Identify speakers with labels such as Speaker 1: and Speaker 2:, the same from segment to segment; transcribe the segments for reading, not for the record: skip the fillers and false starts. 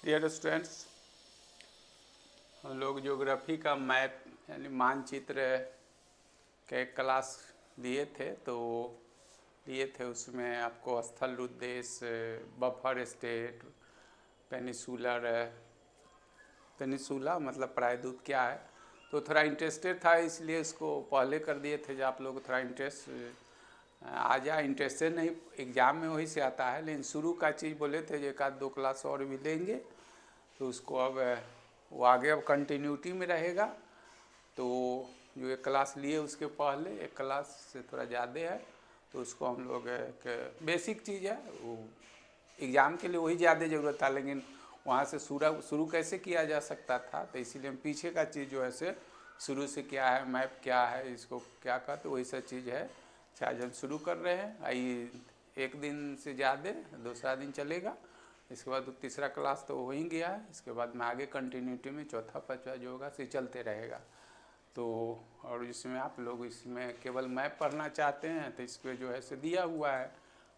Speaker 1: Dear students, हम लोग geography का मैप यानी मानचित्र के क्लास लिए थे उसमें आपको स्थल उद्देश, बफर स्टेट, पेनिसुला मतलब प्रायद्वीप क्या है, तो थोड़ा इंटरेस्टेड था इसलिए इसको पहले कर दिए थे। जो आप लोग थोड़ा इंटरेस्ट आ जाए, इंटरेस्टेड नहीं एग्ज़ाम में वही से आता है, लेकिन शुरू का चीज़ बोले थे जो एक आध दो क्लास और भी लेंगे तो उसको अब वो आगे अब कंटिन्यूटी में रहेगा। तो जो एक क्लास लिए उसके पहले एक क्लास से थोड़ा ज़्यादा है, तो उसको हम लोग एक बेसिक चीज़ है, वो एग्ज़ाम के लिए वही ज़्यादा ज़रूरत था, लेकिन वहाँ से शुरू कैसे किया जा सकता था, तो इसीलिए हम पीछे का चीज़ जो है से शुरू से क्या है, मैप क्या है, इसको क्या कहते, वही सब चीज़ है। आज हम शुरू कर रहे हैं। आई एक दिन से ज़्यादा दूसरा दिन चलेगा, इसके बाद तीसरा क्लास तो हो ही गया है। इसके बाद में आगे कंटिन्यूटी में चौथा पाँचवा जो होगा से चलते रहेगा। तो और जिसमें आप लोग इसमें केवल मैप पढ़ना चाहते हैं तो इस पर जो है से दिया हुआ है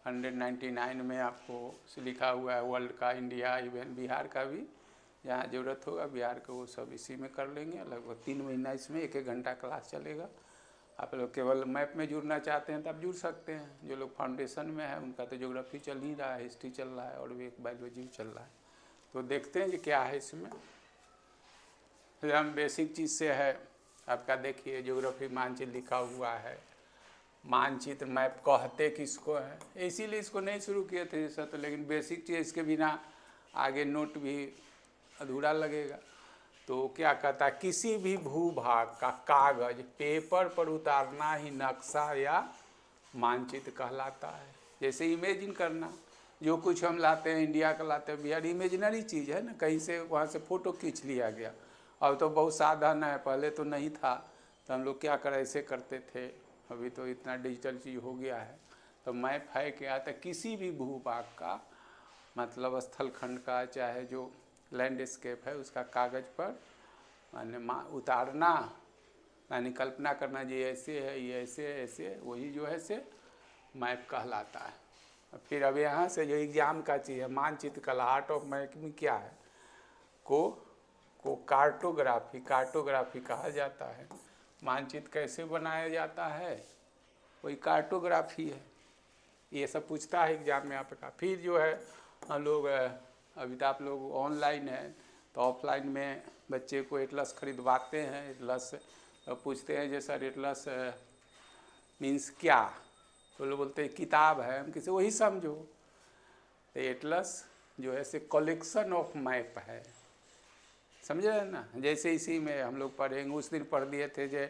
Speaker 1: 199 में आपको लिखा हुआ है वर्ल्ड का, इंडिया, इवन बिहार का भी जहाँ ज़रूरत होगा बिहार का वो सब इसी में कर लेंगे। लगभग 3 महीना इसमें 1-1 घंटा क्लास चलेगा। आप लोग केवल मैप में जुड़ना चाहते हैं तो आप जुड़ सकते हैं। जो लोग फाउंडेशन में है उनका तो ज्योग्राफी चल ही रहा है, हिस्ट्री चल रहा है और भी एक बायोलॉजी चल रहा है। तो देखते हैं कि क्या है इसमें। फिर हम बेसिक चीज़ से है आपका, देखिए ज्योग्राफी मानचित्र लिखा हुआ है। मानचित्र मैप कहते किसको है, इसीलिए इसको नहीं शुरू किए थे जैसा, तो लेकिन बेसिक चीज़ इसके बिना आगे नोट भी अधूरा लगेगा। तो क्या कहता है, किसी भी भूभाग का कागज पेपर पर उतारना ही नक्शा या मानचित्र कहलाता है। जैसे इमेजिन करना, जो कुछ हम लाते हैं इंडिया का लाते हैं बिहार, इमेजिनरी चीज़ है ना, कहीं से वहाँ से फ़ोटो खींच लिया गया। अब तो बहुत साधन है, पहले तो नहीं था, तो हम लोग क्या करें ऐसे करते थे। अभी तो इतना डिजिटल चीज़ हो गया है। तो मैप है क्या, तो किसी भी भूभाग का मतलब स्थलखंड का, चाहे जो लैंडस्केप है उसका कागज़ पर माने उतारना, यानी कल्पना करना जी ऐसे है, ये ऐसे ऐसे, वही जो है से मैप कहलाता है। फिर अब यहाँ से जो एग्ज़ाम का चीज़ है, मानचित्र कला, आर्ट ऑफ मैपिंग क्या है, को कार्टोग्राफी कहा जाता है। मानचित्र कैसे बनाया जाता है, वही कार्टोग्राफी है। ये सब पूछता है एग्ज़ाम में आपका। फिर जो है हम लोग अभी तो आप लोग ऑनलाइन है, तो ऑफलाइन में बच्चे को एटलस खरीदवाते हैं। एटलस पूछते हैं जो सर एटलस मीन्स क्या, तो लोग बोलते हैं किताब है, हम किसी वही समझो। तो एटलस जो है से कलेक्शन ऑफ मैप है, समझ रहे हैं ना। जैसे इसी में हम लोग पढ़ेंगे, उस दिन पढ़ लिए थे जो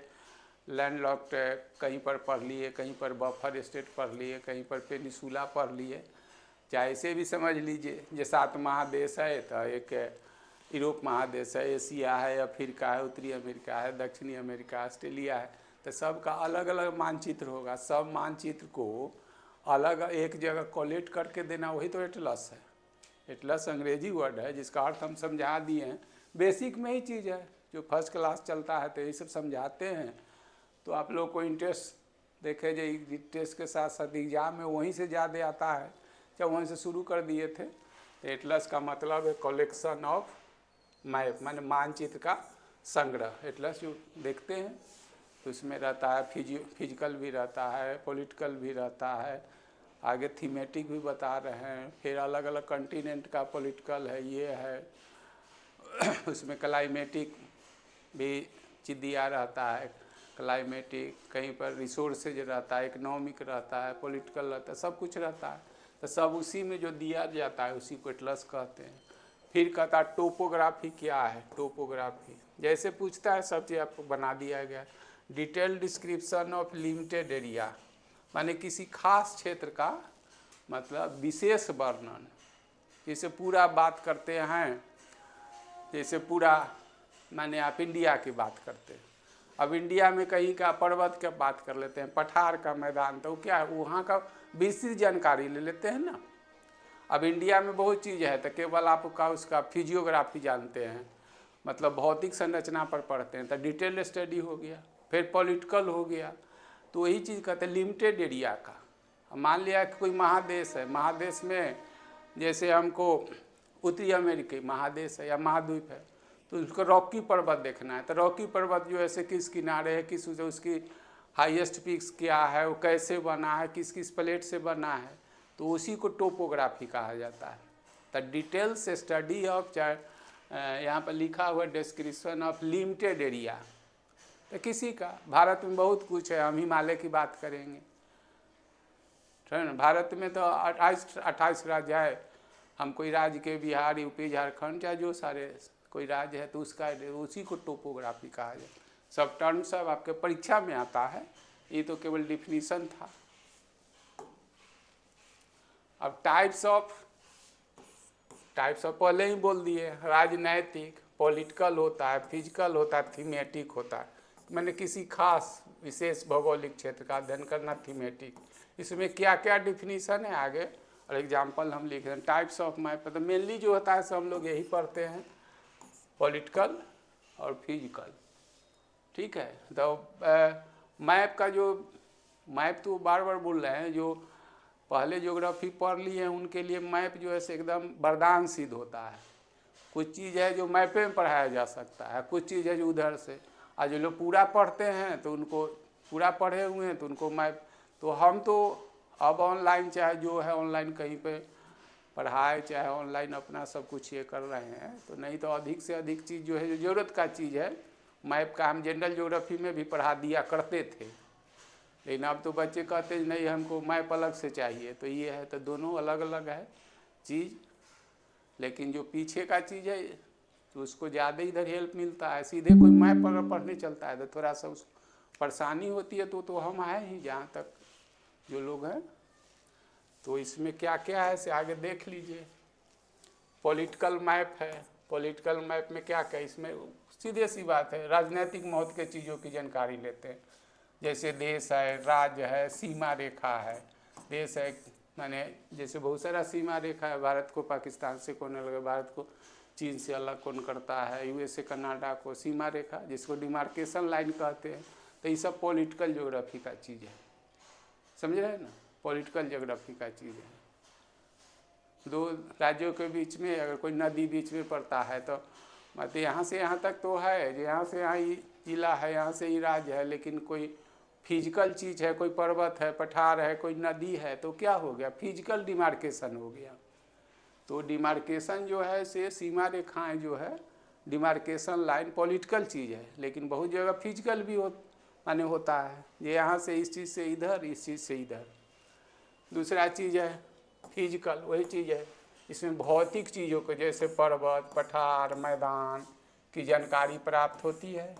Speaker 1: लैंडलॉक्ड कहीं पर पढ़ लिए, कहीं पर बफर स्टेट पढ़ लिए, कहीं पर पेनिसुला पढ़ लिए, चाहे ऐसे भी समझ लीजिए। जो 7 महादेश है तो एक यूरोप महादेश है, एशिया है, अफ्रीका है, उत्तरी अमेरिका है, दक्षिणी अमेरिका, ऑस्ट्रेलिया है, तो सबका अलग अलग मानचित्र होगा। सब मानचित्र को अलग एक जगह कलेक्ट करके देना, वही तो एटलस है। एटलस अंग्रेजी वर्ड है जिसका अर्थ हम समझा दिए हैं। बेसिक में ही चीज़ है, जो फर्स्ट क्लास चलता है तो यही सब समझाते हैं। तो आप लोग को इंटरेस्ट देखे जो टेस्ट के साथ साथ एग्जाम में वहीं से ज़्यादा आता है, जब वहीं से शुरू कर दिए थे। एटलस का मतलब है कलेक्शन ऑफ मैप, माने मानचित्र का संग्रह। एटलस जो देखते हैं तो उसमें रहता है फिजिकल भी रहता है, पॉलिटिकल भी रहता है, आगे थीमेटिक भी बता रहे हैं, फिर अलग अलग कंटिनेंट का पॉलिटिकल है, ये है उसमें क्लाइमेटिक भी चिदिया रहता है, क्लाइमेटिक कहीं पर रिसोर्सेज रहता है, इकोनॉमिक रहता है, पॉलिटिकल रहता है, सब कुछ रहता है। तो सब उसी में जो दिया जाता है उसी को एटलस कहते हैं। फिर कहता है टोपोग्राफी क्या है। टोपोग्राफी जैसे पूछता है सब चीज़ आपको बना दिया गया। Detail description of limited area, माने किसी खास क्षेत्र का मतलब विशेष वर्णन। जैसे पूरा बात करते हैं, जैसे पूरा माने आप इंडिया की बात करते हैं, अब इंडिया में कहीं का पर्वत का बात कर लेते हैं, पठार का मैदान, तो क्या है वहाँ का विस्तृत जानकारी ले लेते हैं ना। अब इंडिया में बहुत चीज़ है, तो केवल आपका उसका फिजियोग्राफी जानते हैं, मतलब भौतिक संरचना पर पढ़ते हैं, तो डिटेल स्टडी हो गया। फिर पॉलिटिकल हो गया, तो वही चीज़ कहते हैं लिमिटेड एरिया का। मान लिया कि कोई महादेश है, महादेश में जैसे हमको उत्तरी अमेरिकी महादेश है या महाद्वीप है, तो उसको रॉकी पर्वत देखना है। तो रॉकी पर्वत जो ऐसे किस किनारे है, किस उसकी हाईएस्ट पीक्स क्या है, वो कैसे बना है, किस किस प्लेट से बना है, तो उसी को टोपोग्राफी कहा जाता है। द डिटेल्स स्टडी ऑफ, यहाँ पर लिखा हुआ डिस्क्रिप्शन ऑफ लिमिटेड एरिया, तो किसी का, भारत में बहुत कुछ है, हम हिमालय की बात करेंगे, है ना। भारत में तो 28 राज्य है, हम कोई राज्य के बिहार, यूपी, झारखंड, चाहे जो सारे कोई राज्य है तो उसका उसी को टोपोग्राफी कहा जाए। सब टर्म सब आपके परीक्षा में आता है, ये तो केवल डिफिनीशन था। अब टाइप्स ऑफ पहले ही बोल दिए, राजनैतिक, पॉलिटिकल होता है, फिजिकल होता है, थीमेटिक होता है। मैंने किसी खास विशेष भौगोलिक क्षेत्र का अध्ययन करना, थीमेटिक। इसमें क्या क्या डिफिनीशन है आगे और एग्जाम्पल हम लिख रहे हैं। टाइप्स ऑफ मैप, तो मेनली जो होता है सब हम लोग यही पढ़ते हैं, पॉलिटिकल और फिजिकल, ठीक है। तो मैप का जो मैप तो बार बार बोल रहे हैं, जो पहले ज्योग्राफी पढ़ लिए हैं उनके लिए मैप जो है एकदम वरदान सिद्ध होता है। कुछ चीज़ है जो मैपे में पढ़ाया जा सकता है, कुछ चीज़ है जो उधर से, और जो लोग पूरा पढ़ते हैं तो उनको पूरा पढ़े हुए हैं तो उनको मैप, तो हम तो अब ऑनलाइन चाहे जो है ऑनलाइन कहीं पे पढ़ाए, चाहे ऑनलाइन अपना सब कुछ ये कर रहे हैं, तो नहीं तो अधिक से अधिक चीज़ जो है जो ज़रूरत का चीज़ है मैप का हम जनरल ज्योग्राफी में भी पढ़ा दिया करते थे। लेकिन अब तो बच्चे कहते हैं नहीं हमको मैप अलग से चाहिए, तो ये है, तो दोनों अलग अलग है चीज़। लेकिन जो पीछे का चीज़ है तो उसको ज़्यादा इधर हेल्प मिलता है। सीधे कोई मैप अगर पढ़ने चलता है तो थोड़ा सा उस परेशानी होती है। तो हम आए ही जहाँ तक जो लोग हैं, तो इसमें क्या क्या है से आगे देख लीजिए। पॉलिटिकल मैप है, पॉलिटिकल मैप में क्या क्या, इसमें सीधे सी बात है, राजनीतिक महत्व के चीज़ों की जानकारी लेते हैं। जैसे देश है, राज्य है, सीमा रेखा है। देश है माने जैसे बहुत सारा सीमा रेखा है, भारत को पाकिस्तान से कौन अलग, भारत को चीन से अलग कौन करता है, यूएस से कनाडा को, सीमा रेखा जिसको डिमार्केशन लाइन कहते हैं। तो ये सब पॉलिटिकल ज्योग्राफी का चीज़ है, समझ रहे हैं ना, पॉलिटिकल ज्योग्राफी का चीज़ है। दो राज्यों के बीच में अगर कोई नदी बीच में पड़ता है तो मतलब यहाँ से यहाँ तक तो है, यहाँ से यहाँ ही जिला है, यहाँ से ही राज्य है, लेकिन कोई फिजिकल चीज़ है, कोई पर्वत है, पठार है, कोई नदी है, तो क्या हो गया, फिजिकल डिमार्केशन हो गया। तो डिमार्केशन जो है से सीमा रेखाएं जो है, डिमार्केशन लाइन पॉलिटिकल चीज़ है, लेकिन बहुत जगह फिजिकल भी माने होता है, ये यहाँ से इस चीज़ से इधर, इस चीज़ से इधर। दूसरा चीज़ है फिजिकल, वही चीज़ है, इसमें भौतिक चीज़ों को जैसे पर्वत, पठार, मैदान की जानकारी प्राप्त होती है,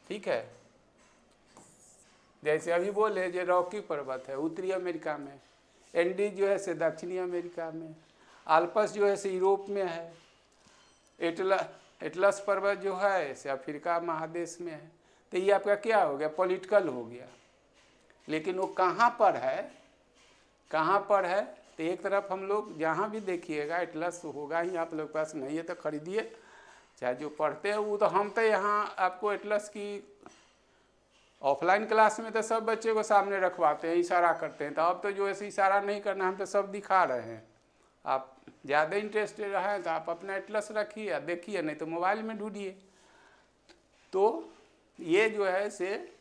Speaker 1: ठीक है। जैसे अभी बोले जो रॉकी पर्वत है उत्तरी अमेरिका में, एंडीज जो है से दक्षिणी अमेरिका में, आल्पस जो है से यूरोप में है, एटलस पर्वत जो है से अफ्रीका महादेश में है। तो ये आपका क्या हो गया, पॉलिटिकल हो गया। लेकिन वो कहाँ पर है, कहाँ पर है, तो एक तरफ हम लोग जहाँ भी देखिएगा एटलस होगा ही, आप लोग के पास नहीं है तो खरीदिए, चाहे जो पढ़ते हैं वो। तो हम तो यहाँ आपको एटलस की ऑफलाइन क्लास में तो सब बच्चे को सामने रखवाते हैं, इशारा करते हैं। तो अब तो जो ऐसे इशारा नहीं करना, हम तो सब दिखा रहे हैं। आप ज़्यादा इंटरेस्टेड हैं तो आप अपना एटलस रखिए, देखिए, नहीं तो मोबाइल में ढूंढिए। तो ये जो है से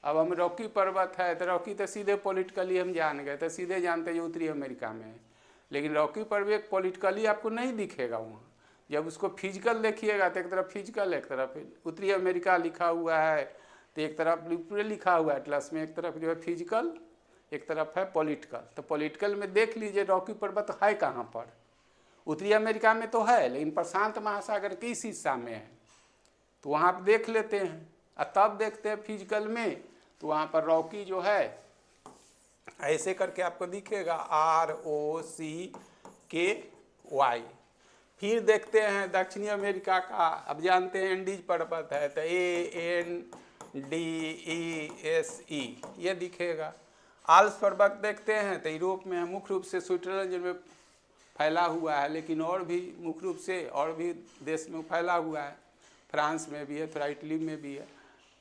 Speaker 1: अब हम रॉकी पर्वत है, तो रॉकी तो सीधे पॉलिटिकली हम जान गए, तो सीधे जानते हैं उत्तरी अमेरिका में है। लेकिन रॉकी पर्वत पॉलिटिकली आपको नहीं दिखेगा वहाँ। जब उसको फिजिकल देखिएगा तो एक तरफ फिजिकल, एक तरफ उत्तरी अमेरिका लिखा हुआ है, तो एक तरफ पूरे लिखा हुआ है एटलस में, एक तरफ जो है फिजिकल, एक तरफ है पॉलिटिकल। तो पॉलिटिकल में देख लीजिए रॉकी पर्वत है कहाँ पर, उत्तरी अमेरिका में तो है, लेकिन प्रशांत महासागर के इस हिस्सा में है, तो वहाँ आप देख लेते हैं। और तब देखते हैं फिजिकल में, तो वहाँ पर रॉकी जो है ऐसे करके आपको दिखेगा ROCKY। फिर देखते हैं दक्षिणी अमेरिका का, अब जानते हैं एंडीज पर्वत है, तो ANDESE ये दिखेगा। आल्प्स पर्वत देखते हैं तो यूरोप में है, मुख्य रूप से स्विट्जरलैंड में फैला हुआ है, लेकिन और भी मुख्य रूप से और भी देश में फैला हुआ है, फ्रांस में भी है, थोड़ा इटली में भी है।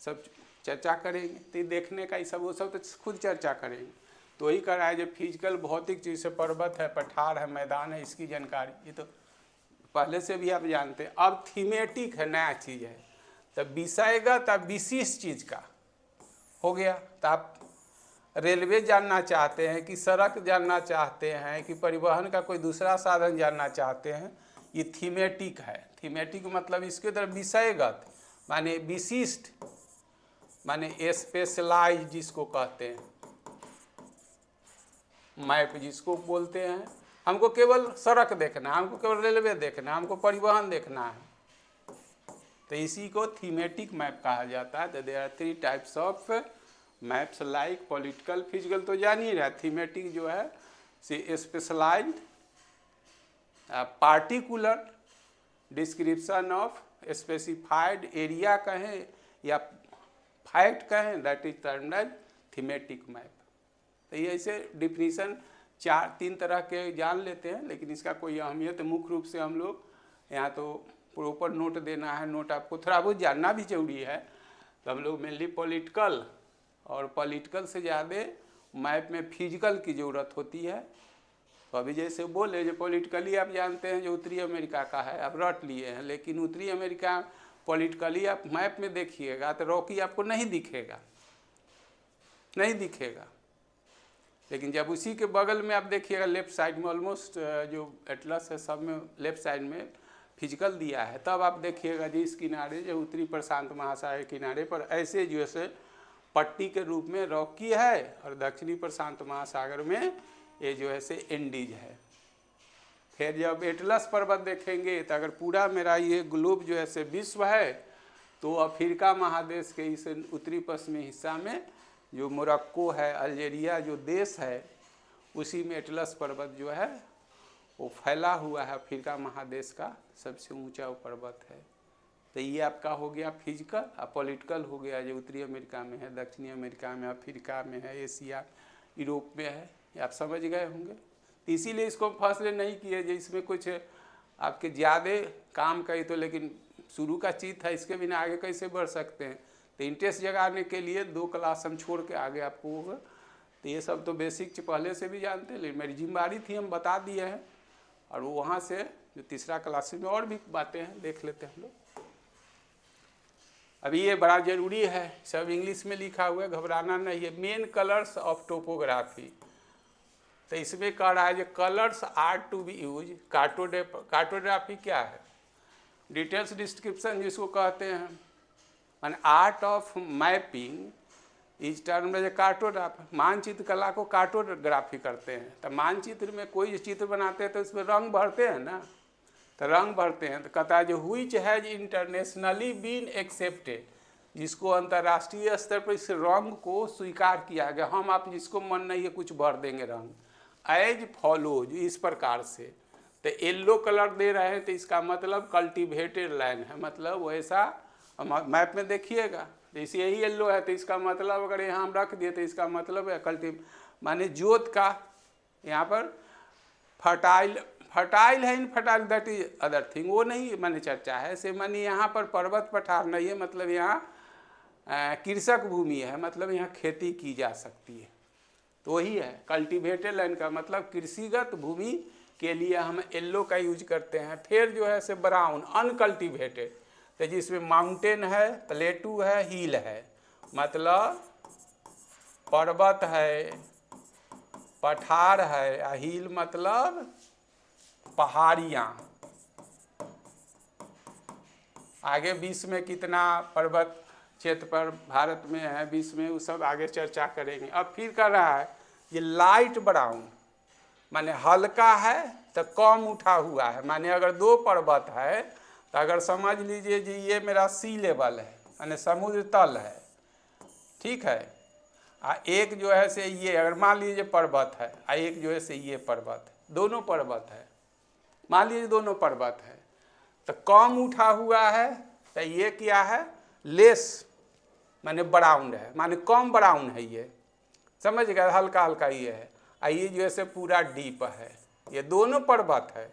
Speaker 1: सब चर्चा करेंगे, तो देखने का ये सब वो सब तो खुद चर्चा करेंगे। तो वही कर रहा है जो फिजिकल भौतिक चीज़ से पर्वत है, पठार है, मैदान है, इसकी जानकारी, ये तो पहले से भी आप जानते हैं। अब थीमेटिक है, नया चीज़ है, तब विषयगत अब विशिष्ट चीज़ का हो गया। तो आप रेलवे जानना चाहते हैं कि सड़क जानना चाहते हैं कि परिवहन का कोई दूसरा साधन जानना चाहते हैं, ये थीमेटिक है। थीमेटिक मतलब इसके तरफ विषयगत माने विशिष्ट, माने स्पेशलाइज जिसको कहते हैं, मैप जिसको बोलते हैं। हमको केवल सड़क देखना है, हमको केवल रेलवे देखना है, हमको परिवहन देखना है, तो इसी को थीमेटिक मैप कहा जाता है। तो there are 3 types of maps like political, physical तो जान ही रहा। थीमेटिक जो है से specialized, particular, description of specified area कहें या फैक्ट कहें, that is termed as thematic map. तो ये ऐसे डिफिनीशन 3 तरह के जान लेते हैं, लेकिन इसका कोई अहमियत मुख्य रूप से हम लोग यहाँ तो प्रॉपर नोट देना है, नोट आपको थोड़ा बहुत जानना भी जरूरी है। तो हम लोग मेनली पॉलिटिकल, और पॉलिटिकल से ज़्यादा मैप में फिजिकल की ज़रूरत होती है। तो अभी जैसे बोले जो पॉलिटिकली आप जानते हैं जो उत्तरी अमेरिका का है, आप रट लिए हैं, लेकिन उत्तरी अमेरिका पॉलिटिकली आप मैप में देखिएगा तो रॉकी आपको नहीं दिखेगा, नहीं दिखेगा। लेकिन जब उसी के बगल में आप देखिएगा लेफ्ट साइड में, ऑलमोस्ट जो एटलस है सब में लेफ्ट साइड में फिजिकल दिया है, तब आप देखिएगा जी इस किनारे जो उत्तरी प्रशांत महासागर के किनारे पर ऐसे जैसे पट्टी के रूप में रॉकी है, और दक्षिणी प्रशांत महासागर में ये जो है से एंडीज है। फिर जब एटलस पर्वत देखेंगे तो अगर पूरा मेरा ये ग्लोब जो है से विश्व है, तो अफ्रीका महादेश के इस उत्तरी पश्चिमी हिस्सा में जो मोरक्को है, अल्जीरिया जो देश है, उसी में एटलस पर्वत जो है वो फैला हुआ है। अफ्रीका महादेश का सबसे ऊंचा पर्वत है। तो ये आपका हो गया फिजिकल। और पॉलिटिकल हो गया जो उत्तरी अमेरिका में है, दक्षिणी अमेरिका में, अफ्रीका में है, एशिया, यूरोप में है। ये आप समझ गए होंगे। तो इसीलिए इसको फैसले नहीं किए जो इसमें कुछ आपके ज़्यादा काम कही तो, लेकिन शुरू का चीज़ था, इसके बिना आगे कैसे बढ़ सकते हैं। तो इंटरेस्ट जगाने के लिए 2 क्लास हम छोड़ के आगे आपको होगा। तो ये सब तो बेसिक पहले से भी जानते हैं, लेकिन मेरी जिम्मेदारी थी हम बता दिए हैं। और वो वहाँ से जो तीसरा क्लास में और भी बातें हैं देख लेते हैं हम लोग। अभी ये बड़ा ज़रूरी है, सब इंग्लिश में लिखा हुआ है, घबराना नहीं है। मेन कलर्स ऑफ टोपोग्राफी, तो इसमें कह रहा है जो colours are to be use. Cartography क्या है? डिटेल्स डिस्क्रिप्शन जिसको कहते हैं, माने आर्ट ऑफ मैपिंग इस टर्म में कार्टोग्राफी। मानचित्र कला को कार्टोग्राफी करते हैं। तो मानचित्र में कोई चित्र बनाते हैं तो उसमें रंग भरते हैं ना, तो रंग भरते हैं। तो कहता है जो which has internationally been accepted, जिसको अंतर्राष्ट्रीय स्तर पर इस रंग को स्वीकार किया गया। हम आप जिसको मन नहीं है कुछ भर देंगे रंग, एज फॉलोज, इस प्रकार से। तो येल्लो कलर दे रहे हैं तो इसका मतलब कल्टिवेटेड लैंड है, मतलब वैसा मैप में देखिएगा जैसे यही येल्लो है तो इसका मतलब अगर यहाँ हम रख दिए तो इसका मतलब है कल्टिव माने जोत का। यहाँ पर फर्टाइल है, infertile that is other thing, वो नहीं माने चर्चा है। से मानी यहाँ पर पर्वत पठार नहीं है, मतलब यहाँ कृषक भूमि है, मतलब यहाँ खेती की जा सकती है। तो वही है कल्टिवेटेड लैंड का मतलब कृषिगत भूमि के लिए हम येल्लो का यूज करते हैं। फिर जो है से ब्राउन अनकल्टिवेटेड, तो जिसमें माउंटेन है, प्लेटू है, हिल है, मतलब पर्वत है, पठार है, हिल मतलब पहाड़ियाँ। आगे विश्व में कितना पर्वत क्षेत्र पर भारत में है, विश्व में, वो सब आगे चर्चा करेंगे। अब फिर कर रहा है ये लाइट ब्राउन, माने हल्का है तो कम उठा हुआ है। माने अगर 2 पर्वत है तो अगर समझ लीजिए जी ये मेरा सी लेवल है, माने समुद्र तल है, ठीक है। एक जो है से ये अगर मान लीजिए पर्वत है, एक जो है से ये पर्वत है, दोनों पर्वत है, मान लीजिए दोनों पर्वत है, तो कम उठा हुआ है तो ये क्या है, लेस माने ब्राउन है, माने कम ब्राउन है, ये समझ गए, हल्का हल्का ये है। ये जो है से पूरा डीप है। ये दोनों पर्वत है,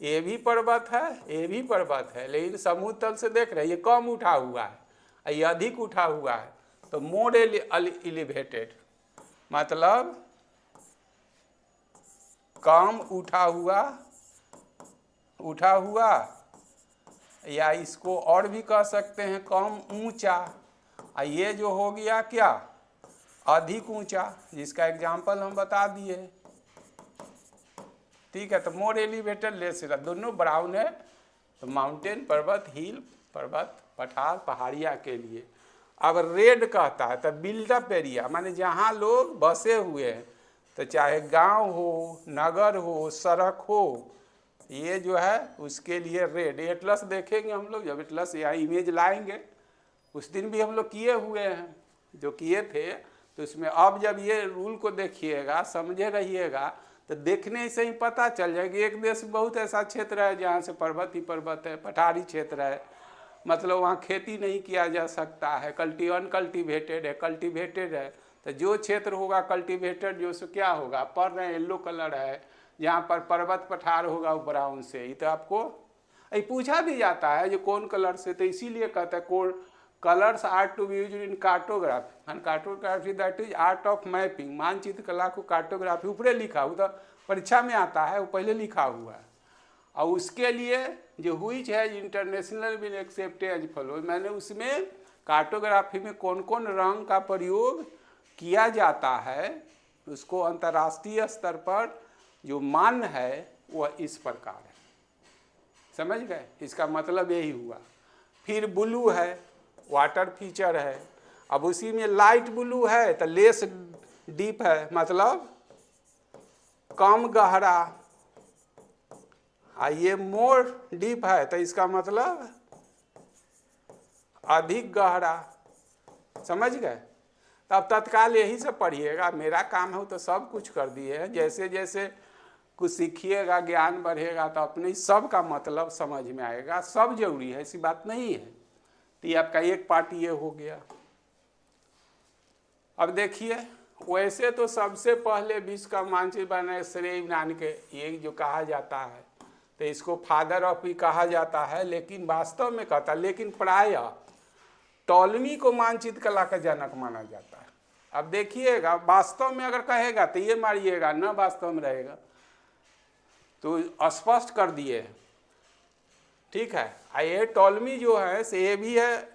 Speaker 1: ये भी पर्वत है, ये भी पर्वत है, लेकिन समुद्र तल से देख रहे हैं ये कम उठा हुआ है, ये अधिक उठा हुआ है। तो मोर एलिवेटेड मतलब कम उठा हुआ उठा हुआ, या इसको और भी कह सकते हैं कम ऊंचा। ये जो हो गया क्या, अधिक ऊंचा, जिसका एग्जाम्पल हम बता दिए। ठीक है, तो मोर एलिवेटेड लेस, दोनों ब्राउन है। तो माउंटेन पर्वत, हिल पर्वत, पठार पहाड़िया के लिए। अब रेड कहता है तो बिल्डअप एरिया, माने जहाँ लोग बसे हुए हैं, तो चाहे गांव हो, नगर हो, सड़क हो, ये जो है उसके लिए रेड। एटलस देखेंगे हम लोग, जब एटलस यहाँ इमेज लाएंगे, उस दिन भी हम लोग किए हुए हैं, जो किए थे, तो उसमें अब जब ये रूल को देखिएगा, समझे रहिएगा, तो देखने से ही पता चल जाएगा। एक देश बहुत ऐसा क्षेत्र है जहाँ से पर्वत ही पर्वत है, पठारी क्षेत्र है, मतलब वहाँ खेती नहीं किया जा सकता है, अनकल्टिवेटेड है, कल्टिवेटेड है। तो जो क्षेत्र होगा कल्टिवेटेड, जो सो क्या होगा, पर रहे येलो कलर है, जहाँ पर पर्वत पठार होगा वो ब्राउन से। ये तो आपको पूछा भी जाता है जो कौन कलर से, तो इसीलिए कहता है कौन colours are to be used in cartography, and cartography that is art of mapping. मानचित्र कला को कार्टोग्राफी ऊपरे लिखा हुआ, तो परीक्षा में आता है, वो पहले लिखा हुआ है। और उसके लिए जो व्हिच है international been accepted as follow, मैंने उसमें कार्टोग्राफी में कौन कौन रंग का प्रयोग किया जाता है, उसको अंतर्राष्ट्रीय स्तर पर जो मान्य है वह इस प्रकार है। समझ गए, इसका मतलब यही हुआ। फिर ब्लू है, वाटर फीचर है। अब उसी में लाइट ब्लू है तो लेस डीप है, मतलब कम गहरा। ये मोर डीप है तो इसका मतलब अधिक गहरा। समझ गए, तब तत्काल यही से पढ़िएगा। मेरा काम है तो सब कुछ कर दिए हैं। जैसे जैसे कुछ सीखिएगा, ज्ञान बढ़ेगा, तो अपने सब का मतलब समझ में आएगा। सब जरूरी है, ऐसी बात नहीं है। तो ये आपका एक पार्ट ये हो गया। अब देखिए, वैसे तो सबसे पहले विश्व का मानचित्र बनाए श्रेय यूनान के, ये जो कहा जाता है, तो इसको फादर ऑफ भी कहा जाता है, लेकिन वास्तव में कहता है, लेकिन प्रायः टॉलमी को मानचित्र कला का जनक माना जाता है। अब देखिएगा, वास्तव में अगर कहेगा तो ये मारिएगा, न वास्तव में रहेगा तो स्पष्ट कर दिए। ठीक है, ये टॉलमी जो है से ये भी है,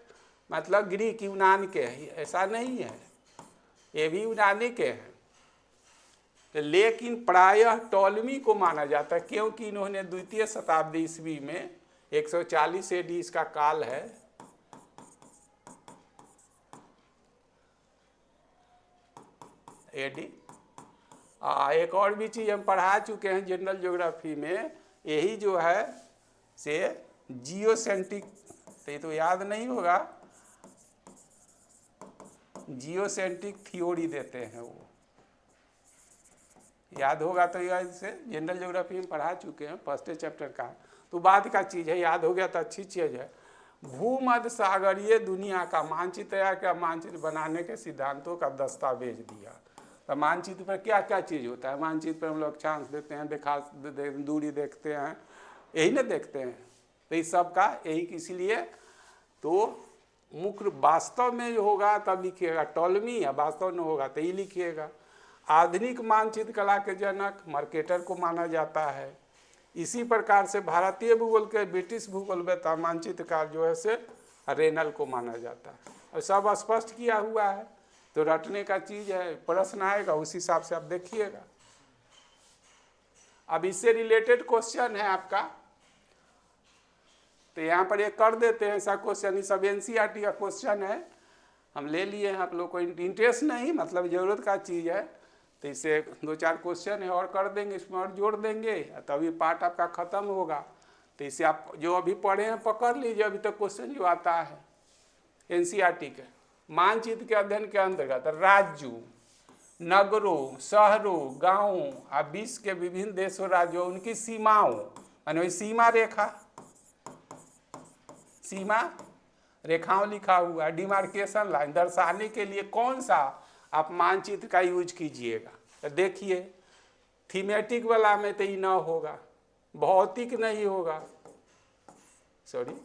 Speaker 1: मतलब ग्रीक यूनान के है, ऐसा नहीं है, ये भी यूनानी के हैं। तो लेकिन प्रायः टॉलमी को माना जाता है, क्योंकि इन्होंने द्वितीय शताब्दी ईस्वी में 140 एडी इसका काल है, एडी। एक और भी चीज़ हम पढ़ा चुके हैं जनरल ज्योग्राफी में, यही जो है से जियोसेंट्रिक, तो ये तो याद नहीं होगा, जियोसेंट्रिक थ्योरी देते हैं वो, याद होगा तो याद से जनरल ज्योग्राफी में पढ़ा चुके हैं, फर्स्ट चैप्टर का। तो बाद का चीज़ है, याद हो गया तो अच्छी चीज़ है। भूमध्य सागरीय दुनिया का मानचित्र या क्या मानचित्र बनाने के सिद्धांतों का दस्तावेज दिया। तो मानचित्र पर क्या क्या चीज़ होता है, मानचित्र पर हम लोग अक्षांश देते हैं, दूरी देखते हैं, यही ना देखते हैं। तो इस सब का यही, इसीलिए तो मुख्य वास्तव में होगा तब लिखिएगा टॉलमी, या वास्तव में होगा तो ही लिखिएगा। आधुनिक मानचित्र कला के जनक मर्केटर को माना जाता है। इसी प्रकार से भारतीय भूगोल के ब्रिटिश भूगोल वेत्ता मानचित्रकार जो है से रेनल को माना जाता है। और सब स्पष्ट किया हुआ है, तो रटने का चीज़ है, प्रश्न आएगा उस हिसाब से आप देखिएगा। अब इससे रिलेटेड क्वेश्चन है आपका, तो यहाँ पर ये कर देते हैं ऐसा क्वेश्चन। ये सब एनसीईआरटी का क्वेश्चन है, हम ले लिए हैं। आप लोग को इंटरेस्ट नहीं, मतलब ज़रूरत का चीज़ है, तो इससे 2-4 क्वेश्चन है और कर देंगे, इसमें और जोड़ देंगे, तभी पार्ट आपका ख़त्म होगा। तो इससे आप जो अभी पढ़े हैं पकड़ लीजिए, अभी तक क्वेश्चन जो आता है एनसीईआरटी के। मानचित्र के अध्ययन के अंतर्गत राज्यों, नगरों, शहरों, गाँवों और विश्व के विभिन्न देशों, राज्यों, उनकी सीमाओं, माने सीमा रेखा, सीमा रेखाओं लिखा हुआ, डिमार्केशन लाइन दर्शाने के लिए कौन सा आप मानचित्र का यूज कीजिएगा। तो देखिए, थीमेटिक वाला में तो ये न होगा, भौतिक नहीं होगा, सॉरी,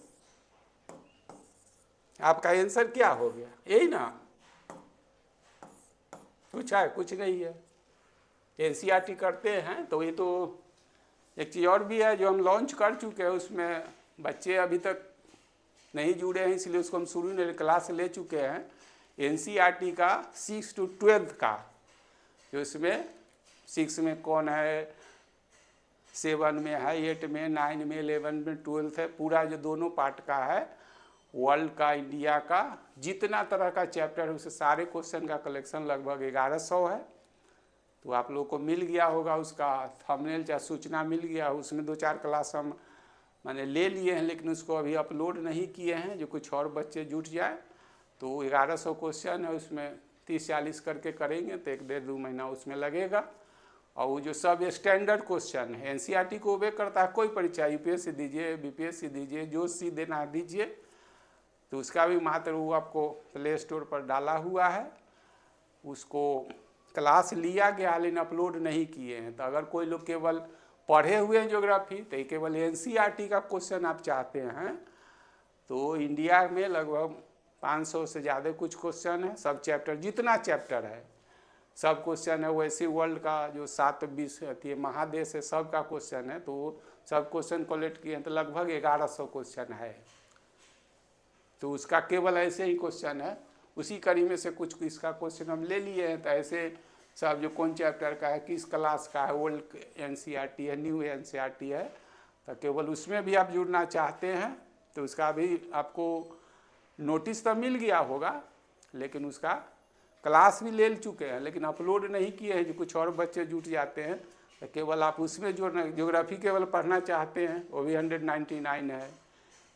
Speaker 1: आपका आंसर क्या हो गया, यही ना, कुछ है, कुछ नहीं है। एनसीईआरटी करते हैं तो ये तो एक चीज़ और भी है जो हम लॉन्च कर चुके हैं, उसमें बच्चे अभी तक नहीं जुड़े हैं, इसलिए उसको हम शुरू में क्लास ले चुके हैं। NCERT का 6 to 12 का, जो इसमें 6 में कौन है, 7 में है, 8 में, 9 में, 11 में, 12 है, पूरा जो दोनों पार्ट का है, वर्ल्ड का, इंडिया का, जितना तरह का चैप्टर है उससे सारे क्वेश्चन का कलेक्शन लगभग 1100 है। तो आप लोगों को मिल गया होगा, उसका थंबनेल या सूचना मिल गया, उसमें 2-4 क्लास हम मैंने ले लिए हैं, लेकिन उसको अभी अपलोड नहीं किए हैं, जो कुछ और बच्चे जुट जाए तो 1100 क्वेश्चन है, उसमें 30-40 करके करेंगे तो 1-1.5-2 महीना उसमें लगेगा। और वो जो सब स्टैंडर्ड क्वेश्चन है NCERT को ओबे करता है, कोई परीक्षा UPSC दीजिए, BPSC दीजिए, जो सी देना दीजिए, तो उसका भी मात्र वो आपको प्ले स्टोर पर डाला हुआ है, उसको क्लास लिया गया लेकिन अपलोड नहीं किए हैं। तो अगर कोई लोग केवल पढ़े हुए हैं ज्योग्राफी, तो केवल NCERT का क्वेश्चन आप चाहते हैं, तो इंडिया में लगभग 500 से ज़्यादा कुछ क्वेश्चन है, सब चैप्टर, जितना चैप्टर है सब क्वेश्चन है। वैसे वर्ल्ड का जो 7 विश्व महादेश है, सब का क्वेश्चन है, तो सब क्वेश्चन कलेक्ट किए हैं, तो लगभग 1100 क्वेश्चन है। तो उसका केवल ऐसे ही क्वेश्चन है, उसी कड़ी में से कुछ इसका क्वेश्चन हम ले लिए हैं। तो ऐसे सब जो कौन चैप्टर का है, किस क्लास का है, ओल्ड NCERT है, न्यू NCERT है, तो केवल उसमें भी आप जुड़ना चाहते हैं तो उसका भी आपको नोटिस तो मिल गया होगा, लेकिन उसका क्लास भी ले चुके हैं, लेकिन अपलोड नहीं किए हैं। जो कुछ और बच्चे जुट जाते हैं तो केवल आप उसमें जुड़ना, ज्योग्राफी केवल पढ़ना चाहते हैं वो भी 199 है,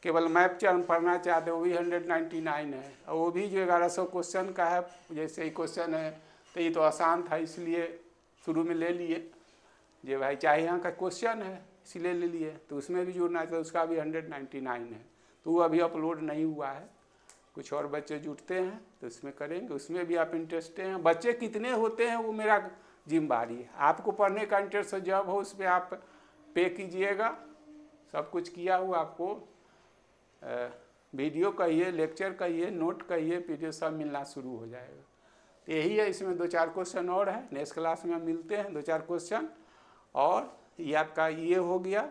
Speaker 1: केवल मैप पढ़ना चाहते हैं वो भी 199 है, और वो भी जो 1100 क्वेश्चन का है, जैसे ही क्वेश्चन है, तो ये तो आसान था इसलिए शुरू में ले लिए, जो भाई चाहे यहाँ का क्वेश्चन है इसलिए ले लिए। तो उसमें भी जुड़ना चाहिए, उसका भी 199 है, तो वो अभी अपलोड नहीं हुआ है। कुछ और बच्चे जुटते हैं तो उसमें करेंगे, उसमें भी आप इंटरेस्टेड हैं। बच्चे कितने होते हैं वो मेरा जिम्मेदारी है, आपको पढ़ने का इंटरेस्ट जब हो उसमें आप पे कीजिएगा। सब कुछ किया हुआ आपको वीडियो कहिए, लेक्चर कहिए, नोट कहिए, PDF सब मिलना शुरू हो जाएगा। तो यही है, इसमें 2-4 क्वेश्चन और है, नेक्स्ट क्लास में हम मिलते हैं 2-4 क्वेश्चन, और ये आपका ये हो गया,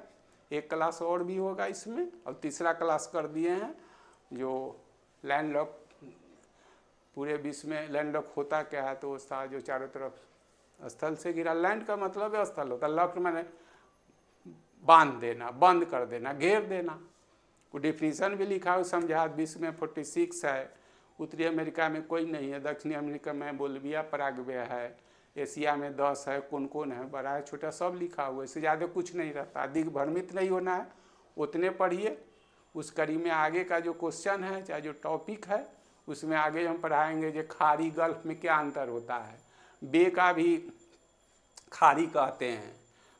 Speaker 1: एक क्लास और भी होगा इसमें, और तीसरा क्लास कर दिए हैं जो लैंडलॉक, पूरे विश्व में लैंडलॉक होता क्या है, तो वो था जो चारों तरफ स्थल से घिरा, लैंड का मतलब है स्थल होता है, लॉक मैंने बांध देना, बंद कर देना, घेर देना। को डिफिनीशन भी लिखा है समझा, विश्व में 46 है, उत्तरी अमेरिका में कोई नहीं है, दक्षिणी अमेरिका में बोलिविया, पराग्वे है, एशिया में 10 है, कौन कौन है, बड़ा है, छोटा, सब लिखा हुआ है, इससे ज़्यादा कुछ नहीं रहता। अधिक भ्रमित नहीं होना है, उतने पढ़िए। उस कड़ी में आगे का जो क्वेश्चन है, चाहे जो टॉपिक है, उसमें आगे हम पढ़ाएंगे जो खाड़ी गल्फ में क्या अंतर होता है, बे का भी खाड़ी कहते हैं,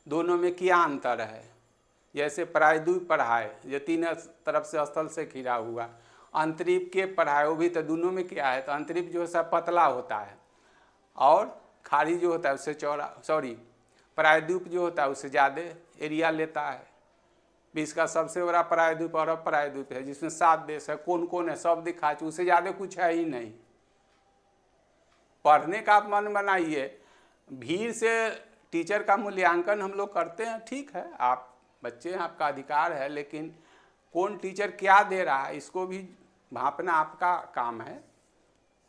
Speaker 1: दोनों में क्या अंतर है। जैसे प्रायद्वीप पढ़ाए जो 3 तरफ से स्थल से घिरा हुआ, अंतरिप के पढ़ाए वो भी, तो दोनों में क्या है, तो अंतरिप जो है सब पतला होता है और खाड़ी जो होता है उससे चौड़ा, प्रायद्वीप जो होता है उससे ज़्यादा एरिया लेता है। विश्व का सबसे बड़ा प्रायद्वीप अरब प्रायद्वीप है, जिसमें 7 देश है, कौन कौन है सब दिखा, उससे ज़्यादा कुछ है ही नहीं। पढ़ने का आप मन बनाइए, भीड़ से टीचर का मूल्यांकन हम लोग करते हैं, ठीक है, आप बच्चे हैं, आपका अधिकार है, लेकिन कौन टीचर क्या दे रहा है इसको भी भांपना आपका काम है।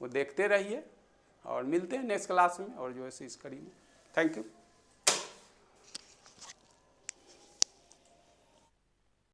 Speaker 1: वो देखते रहिए और मिलते हैं नेक्स्ट क्लास में और जो है इस कड़ी में। Thank you.